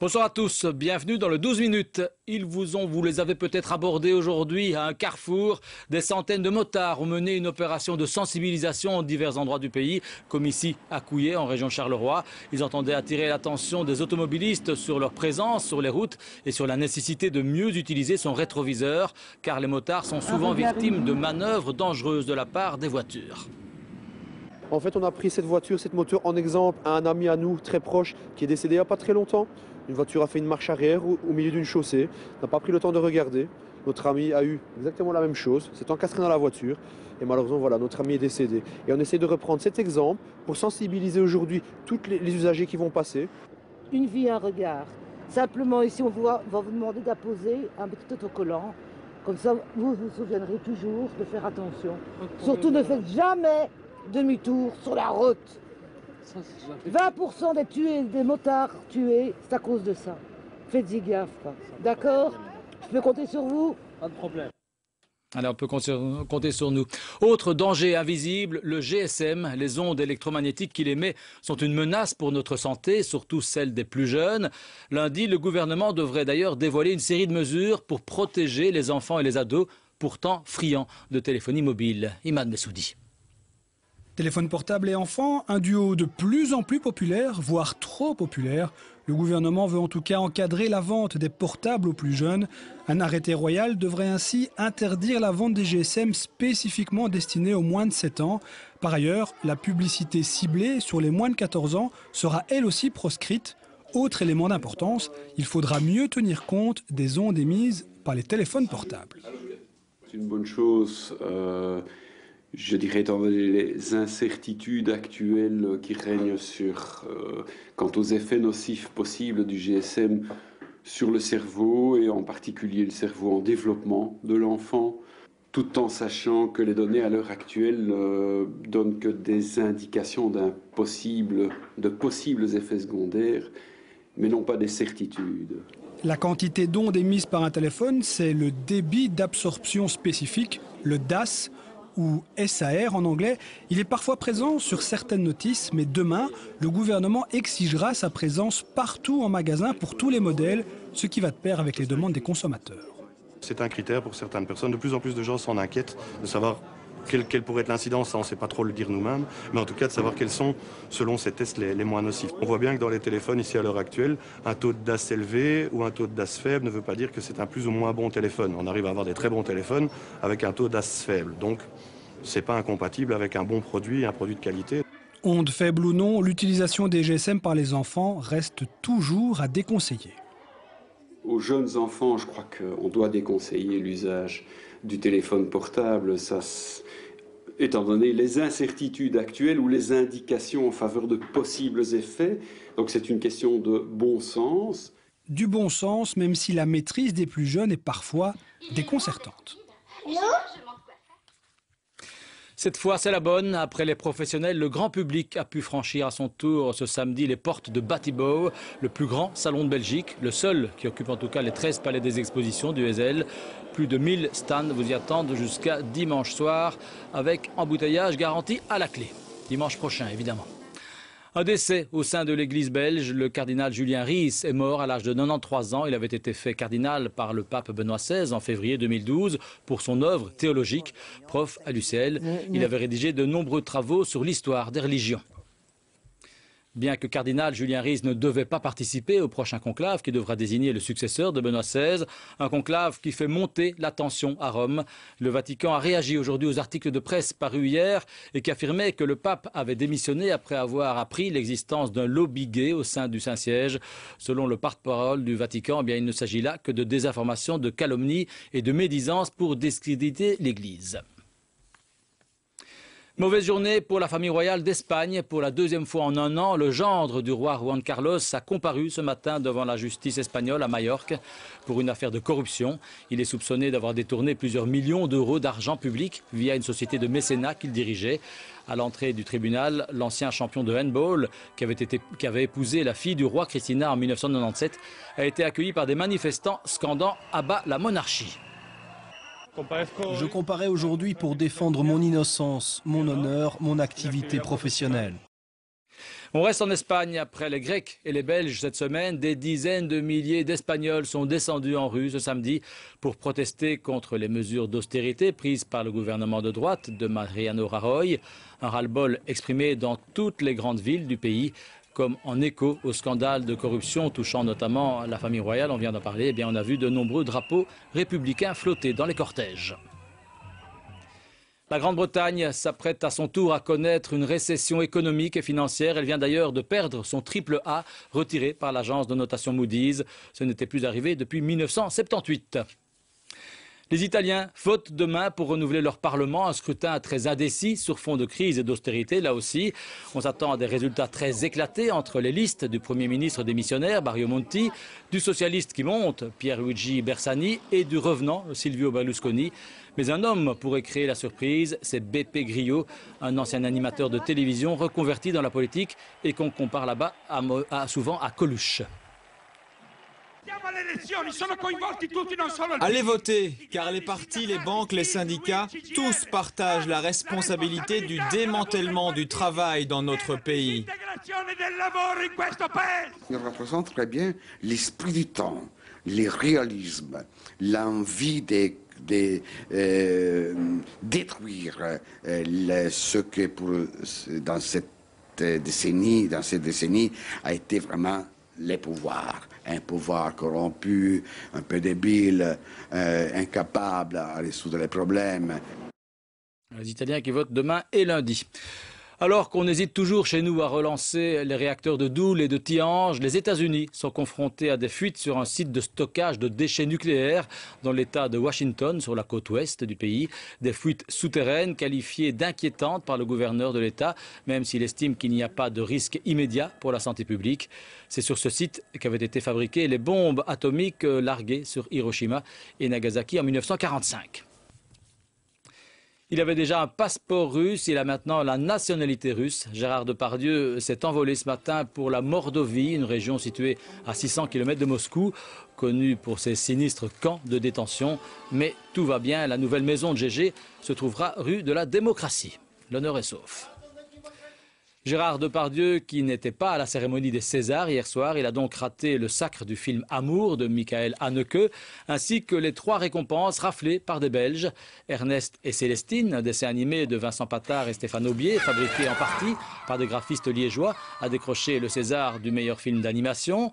Bonsoir à tous, bienvenue dans le 12 minutes. Vous les avez peut-être abordés aujourd'hui à un carrefour. Des centaines de motards ont mené une opération de sensibilisation en divers endroits du pays, comme ici à Couillet, en région Charleroi. Ils entendaient attirer l'attention des automobilistes sur leur présence sur les routes et sur la nécessité de mieux utiliser son rétroviseur, car les motards sont souvent victimes de manœuvres dangereuses de la part des voitures. En fait, on a pris cette voiture, cette moto en exemple à un ami à nous très proche qui est décédé il n'y a pas très longtemps. Une voiture a fait une marche arrière au milieu d'une chaussée, n'a pas pris le temps de regarder. Notre ami a eu exactement la même chose, s'est encastré dans la voiture et malheureusement voilà, notre ami est décédé. Et on essaie de reprendre cet exemple pour sensibiliser aujourd'hui tous les usagers qui vont passer. Une vie, un regard. Simplement ici on va vous demander d'apposer un petit autocollant. Comme ça vous vous souviendrez toujours de faire attention. Surtout ne faites jamais demi-tour sur la route. 20% des motards tués, c'est à cause de ça. Faites-y gaffe. D'accord? Je peux compter sur vous? Pas de problème. Allez, on peut compter sur nous. Autre danger invisible, le GSM. Les ondes électromagnétiques qu'il émet sont une menace pour notre santé, surtout celle des plus jeunes. Lundi, le gouvernement devrait d'ailleurs dévoiler une série de mesures pour protéger les enfants et les ados, pourtant friands de téléphonie mobile. Imad Messoudi. Téléphone portable et enfants, un duo de plus en plus populaire, voire trop populaire. Le gouvernement veut en tout cas encadrer la vente des portables aux plus jeunes. Un arrêté royal devrait ainsi interdire la vente des GSM spécifiquement destinés aux moins de 7 ans. Par ailleurs, la publicité ciblée sur les moins de 14 ans sera elle aussi proscrite. Autre élément d'importance, il faudra mieux tenir compte des ondes émises par les téléphones portables. C'est une bonne chose. Je dirais étant donné les incertitudes actuelles qui règnent quant aux effets nocifs possibles du GSM sur le cerveau et en particulier le cerveau en développement de l'enfant, tout en sachant que les données à l'heure actuelle donnent que des indications de possibles effets secondaires, mais non pas des certitudes. La quantité d'ondes émises par un téléphone, c'est le débit d'absorption spécifique, le DAS, ou SAR en anglais. Il est parfois présent sur certaines notices, mais demain, le gouvernement exigera sa présence partout en magasin pour tous les modèles, ce qui va de pair avec les demandes des consommateurs. C'est un critère pour certaines personnes. De plus en plus de gens s'en inquiètent de savoir quelle pourrait être l'incidence, ça on ne sait pas trop le dire nous-mêmes, mais en tout cas de savoir quels sont, selon ces tests, les moins nocifs. On voit bien que dans les téléphones, ici à l'heure actuelle, un taux de DAS élevé ou un taux de DAS faible ne veut pas dire que c'est un plus ou moins bon téléphone. On arrive à avoir des très bons téléphones avec un taux DAS faible. Donc, ce n'est pas incompatible avec un bon produit, un produit de qualité. Ondes faibles ou non, l'utilisation des GSM par les enfants reste toujours à déconseiller. Aux jeunes enfants, je crois qu'on doit déconseiller l'usage du téléphone portable. Étant donné les incertitudes actuelles ou les indications en faveur de possibles effets. Donc c'est une question de bon sens. Du bon sens, même si la maîtrise des plus jeunes est parfois déconcertante. Cette fois, c'est la bonne. Après les professionnels, le grand public a pu franchir à son tour ce samedi les portes de Batibo, le plus grand salon de Belgique, le seul qui occupe en tout cas les 13 palais des expositions du Heysel. Plus de 1000 stands vous y attendent jusqu'à dimanche soir, avec embouteillage garanti à la clé. Dimanche prochain, évidemment. Un décès au sein de l'église belge. Le cardinal Julien Ries est mort à l'âge de 93 ans. Il avait été fait cardinal par le pape Benoît XVI en février 2012 pour son œuvre théologique. Prof à l'UCL, il avait rédigé de nombreux travaux sur l'histoire des religions. Bien que cardinal, Julien Ries ne devait pas participer au prochain conclave qui devra désigner le successeur de Benoît XVI. Un conclave qui fait monter la tension à Rome. Le Vatican a réagi aujourd'hui aux articles de presse parus hier et qui affirmaient que le pape avait démissionné après avoir appris l'existence d'un lobby gay au sein du Saint-Siège. Selon le porte-parole du Vatican, il ne s'agit là que de désinformation, de calomnie et de médisance pour discréditer l'Église. Mauvaise journée pour la famille royale d'Espagne. Pour la deuxième fois en un an, le gendre du roi Juan Carlos a comparu ce matin devant la justice espagnole à Majorque pour une affaire de corruption. Il est soupçonné d'avoir détourné plusieurs millions d'euros d'argent public via une société de mécénat qu'il dirigeait. À l'entrée du tribunal, l'ancien champion de handball, qui avait épousé la fille du roi Cristina en 1997, a été accueilli par des manifestants scandant « À bas la monarchie ». Je comparais aujourd'hui pour défendre mon innocence, mon honneur, mon activité professionnelle. On reste en Espagne. Après les Grecs et les Belges cette semaine, des dizaines de milliers d'Espagnols sont descendus en rue ce samedi pour protester contre les mesures d'austérité prises par le gouvernement de droite de Mariano Rajoy. Un ras-le-bol exprimé dans toutes les grandes villes du pays, comme en écho au scandale de corruption touchant notamment la famille royale, on vient d'en parler. Eh bien, on a vu de nombreux drapeaux républicains flotter dans les cortèges. La Grande-Bretagne s'apprête à son tour à connaître une récession économique et financière. Elle vient d'ailleurs de perdre son triple A, retiré par l'agence de notation Moody's. Ce n'était plus arrivé depuis 1978. Les Italiens votent demain pour renouveler leur Parlement, un scrutin très indécis sur fond de crise et d'austérité. Là aussi, on s'attend à des résultats très éclatés entre les listes du Premier ministre démissionnaire, Mario Monti, du socialiste qui monte, Pierluigi Bersani, et du revenant, Silvio Berlusconi. Mais un homme pourrait créer la surprise, c'est Beppe Grillo, un ancien animateur de télévision reconverti dans la politique et qu'on compare là-bas souvent à Coluche. Allez voter, car les partis, les banques, les syndicats, tous partagent la responsabilité du démantèlement du travail dans notre pays. Il représente très bien l'esprit du temps, le réalisme, l'envie de détruire ce que dans cette décennie a été vraiment les pouvoirs. Un pouvoir corrompu, un peu débile, incapable à résoudre les problèmes. Les Italiens qui votent demain et lundi. Alors qu'on hésite toujours chez nous à relancer les réacteurs de Doel et de Tihange, les États-Unis sont confrontés à des fuites sur un site de stockage de déchets nucléaires dans l'État de Washington, sur la côte ouest du pays. Des fuites souterraines qualifiées d'inquiétantes par le gouverneur de l'État, même s'il estime qu'il n'y a pas de risque immédiat pour la santé publique. C'est sur ce site qu'avaient été fabriquées les bombes atomiques larguées sur Hiroshima et Nagasaki en 1945. Il avait déjà un passeport russe, il a maintenant la nationalité russe. Gérard Depardieu s'est envolé ce matin pour la Mordovie, une région située à 600 km de Moscou, connue pour ses sinistres camps de détention. Mais tout va bien, la nouvelle maison de Gégé se trouvera rue de la Démocratie. L'honneur est sauf. Gérard Depardieu, qui n'était pas à la cérémonie des Césars hier soir, il a donc raté le sacre du film Amour de Michael Haneke, ainsi que les 3 récompenses raflées par des Belges. Ernest et Célestine, un dessin animé de Vincent Pattard et Stéphane Aubier, fabriqué en partie par des graphistes liégeois, a décroché le César du meilleur film d'animation.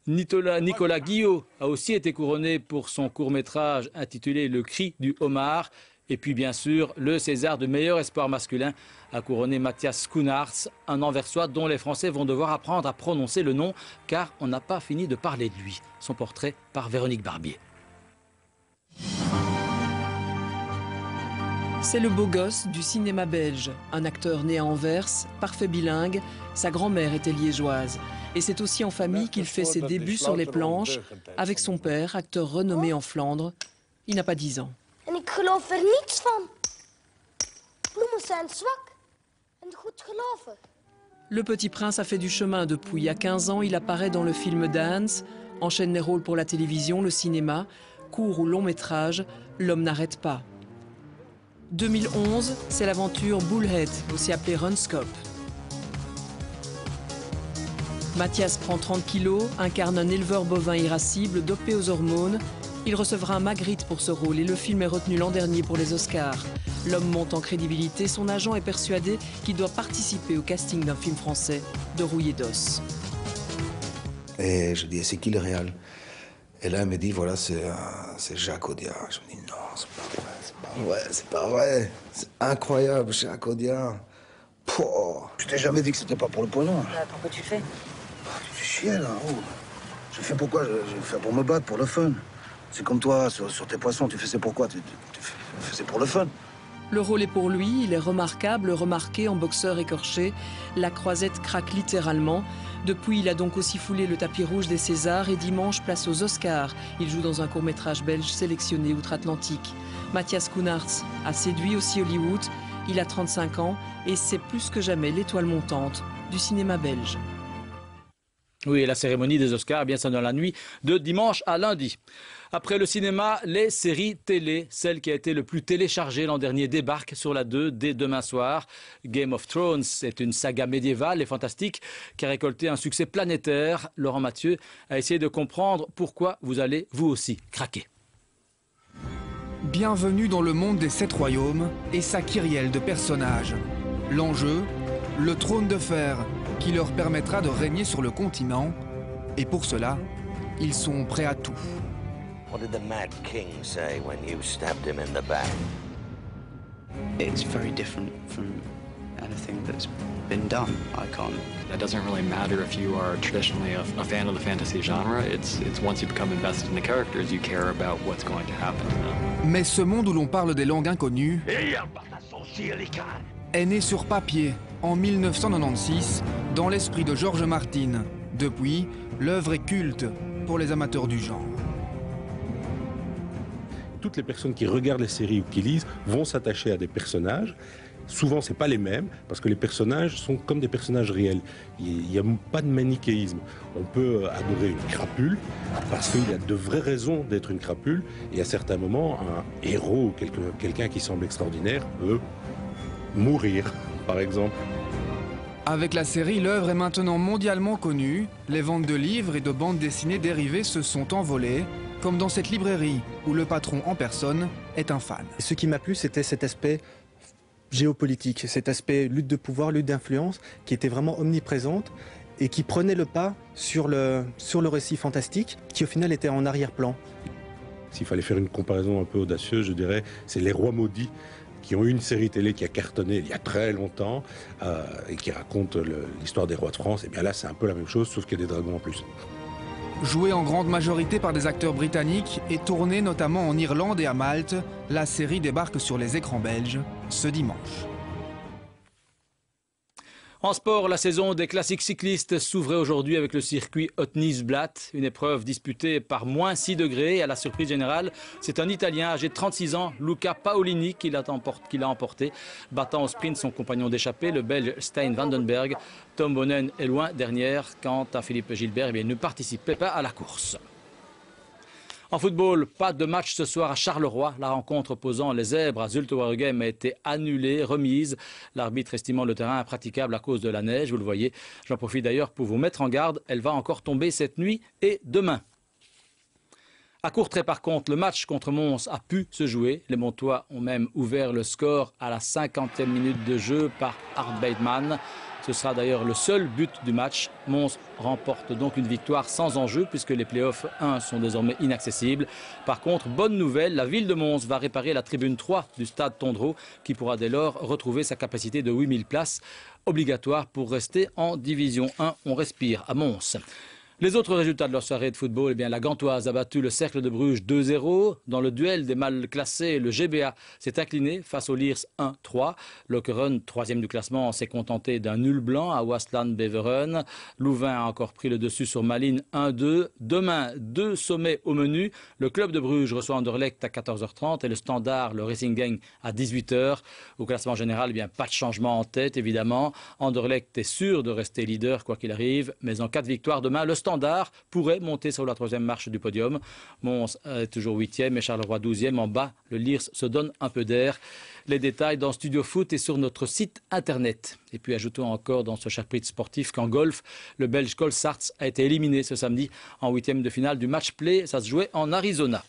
Nicolas Guillot a aussi été couronné pour son court-métrage intitulé Le cri du homard. Et puis bien sûr, le César de meilleur espoir masculin a couronné Mathias Schoenaerts, un Anversois dont les Français vont devoir apprendre à prononcer le nom car on n'a pas fini de parler de lui. Son portrait par Véronique Barbier. C'est le beau gosse du cinéma belge, un acteur né à Anvers, parfait bilingue, sa grand-mère était liégeoise. Et c'est aussi en famille qu'il fait ses débuts sur les planches, avec son père, acteur renommé en Flandre. Il n'a pas 10 ans. En ik geloof er niets van. Bloemen zijn zwak en goed geloven. Le Petit Prince a fait du chemin depuis. À 15 ans, il apparaît dans le film Dance, enchaîne les rôles pour la télévision, le cinéma, court ou long métrage, l'homme n'arrête pas. 2011, c'est l'aventure Bullhead, aussi appelée Runskop. Mathias prend 30 kilos, incarne un éleveur bovin irascible dopé aux hormones. Il recevra un Magritte pour ce rôle et le film est retenu l'an dernier pour les Oscars. L'homme monte en crédibilité, son agent est persuadé qu'il doit participer au casting d'un film français de rouille et d'os. Et je dis, c'est qui le réal? Et là, elle me dit, voilà, c'est Jacques Audiard. Je me dis, non, c'est pas vrai, c'est pas vrai. C'est incroyable, Jacques Audiard. Pouah, je t'ai jamais dit que c'était pas pour le pognon. Pourquoi tu le fais? Tu fais chier, là. Oh. Je fais pourquoi? Je fais pour me battre, pour le fun. C'est comme toi, sur tes poissons, tu fais c'est pourquoi? Tu fais c'est pour le fun. Le rôle est pour lui, il est remarquable, remarqué en boxeur écorché. La croisette craque littéralement. Depuis, il a donc aussi foulé le tapis rouge des Césars et dimanche, place aux Oscars. Il joue dans un court-métrage belge sélectionné outre-Atlantique. Mathias Schoenaerts a séduit aussi Hollywood. Il a 35 ans et c'est plus que jamais l'étoile montante du cinéma belge. Oui, et la cérémonie des Oscars, eh bien, c'est dans la nuit de dimanche à lundi. Après le cinéma, les séries télé, celle qui a été le plus téléchargée l'an dernier, débarque sur la 2 dès demain soir. Game of Thrones, c'est une saga médiévale et fantastique qui a récolté un succès planétaire. Laurent Mathieu a essayé de comprendre pourquoi vous allez, vous aussi, craquer. Bienvenue dans le monde des 7 royaumes et sa kyrielle de personnages. L'enjeu, le trône de fer qui leur permettra de régner sur le continent. Et pour cela, ils sont prêts à tout. What did the Mad King say when you stabbed him in the back? It's very different from anything that's been done. I can't. It doesn't really matter if you are traditionally a fan of the fantasy genre. It's once you become invested in the characters, you care about what's going to happen to them. Mais ce monde où l'on parle des langues inconnues est né sur papier en 1996 dans l'esprit de George Martin. Depuis, l'œuvre est culte pour les amateurs du genre. Toutes les personnes qui regardent les séries ou qui lisent vont s'attacher à des personnages. Souvent, ce n'est pas les mêmes, parce que les personnages sont comme des personnages réels. Il n'y a pas de manichéisme. On peut adorer une crapule, parce qu'il y a de vraies raisons d'être une crapule, et à certains moments, un héros ou quelqu'un qui semble extraordinaire peut mourir, par exemple. Avec la série, l'œuvre est maintenant mondialement connue. Les ventes de livres et de bandes dessinées dérivées se sont envolées, comme dans cette librairie où le patron en personne est un fan. Ce qui m'a plu, c'était cet aspect géopolitique, cet aspect lutte de pouvoir, lutte d'influence, qui était vraiment omniprésente et qui prenait le pas sur le récit fantastique, qui au final était en arrière-plan. S'il fallait faire une comparaison un peu audacieuse, je dirais, c'est Les Rois Maudits, qui ont eu une série télé qui a cartonné il y a très longtemps et qui raconte l'histoire des rois de France. Et bien là, c'est un peu la même chose, sauf qu'il y a des dragons en plus. Jouée en grande majorité par des acteurs britanniques et tournée notamment en Irlande et à Malte, la série débarque sur les écrans belges ce dimanche. En sport, la saison des classiques cyclistes s'ouvrait aujourd'hui avec le circuit Otnisblatt, une épreuve disputée par moins 6 degrés. À la surprise générale, c'est un Italien âgé de 36 ans, Luca Paolini, qui l'a emporté, battant au sprint son compagnon d'échappée, le Belge Stijn Vandenberg. Tom Bonnen est loin derrière, quant à Philippe Gilbert, il ne participait pas à la course. En football, pas de match ce soir à Charleroi. La rencontre opposant les Zèbres à Zulte Waregem a été annulée, remise. L'arbitre estimant le terrain impraticable à cause de la neige, vous le voyez. J'en profite d'ailleurs pour vous mettre en garde. Elle va encore tomber cette nuit et demain. À Courtrai, par contre, le match contre Mons a pu se jouer. Les Montois ont même ouvert le score à la 50e minute de jeu par Art Bateman. Ce sera d'ailleurs le seul but du match. Mons remporte donc une victoire sans enjeu puisque les playoffs 1 sont désormais inaccessibles. Par contre, bonne nouvelle, la ville de Mons va réparer la tribune 3 du stade Tondreau qui pourra dès lors retrouver sa capacité de 8000 places, obligatoire pour rester en division 1. On respire à Mons. Les autres résultats de leur soirée de football, eh bien, la Gantoise a battu le Cercle de Bruges 2-0. Dans le duel des mal classés, le GBA s'est incliné face au Liers 1-3. Lokeren, 3e du classement, s'est contenté d'un nul blanc à Waasland-Beveren. Louvain a encore pris le dessus sur Malines 1-2. Demain, 2 sommets au menu. Le club de Bruges reçoit Anderlecht à 14h30 et le Standard, le Racing Gang, à 18h. Au classement général, eh bien, pas de changement en tête, évidemment. Anderlecht est sûr de rester leader, quoi qu'il arrive. Mais en cas de victoire demain, le Standard pourrait monter sur la 3e marche du podium. Mons est toujours 8e et Charleroi 12e. En bas, le Liers se donne un peu d'air. Les détails dans Studio Foot et sur notre site internet. Et puis ajoutons encore dans ce chapitre sportif qu'en golf, le Belge Cole Sartz a été éliminé ce samedi en 8e de finale du match play. Ça se jouait en Arizona.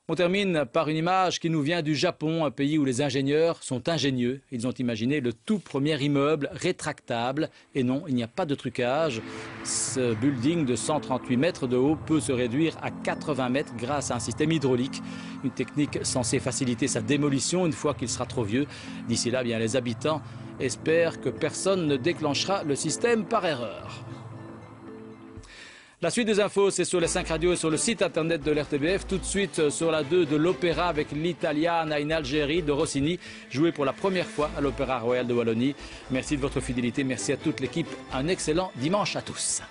On termine par une image qui nous vient du Japon, un pays où les ingénieurs sont ingénieux. Ils ont imaginé le tout premier immeuble rétractable. Et non, il n'y a pas de trucage. Ce building de 138 mètres de haut peut se réduire à 80 mètres grâce à un système hydraulique. Une technique censée faciliter sa démolition une fois qu'il sera trop vieux. D'ici là, bien, les habitants espèrent que personne ne déclenchera le système par erreur. La suite des infos, c'est sur les 5 radios et sur le site internet de l'RTBF. Tout de suite sur la 2 de l'opéra avec l'Italiana in Algérie de Rossini, joué pour la première fois à l'Opéra Royal de Wallonie. Merci de votre fidélité, merci à toute l'équipe. Un excellent dimanche à tous.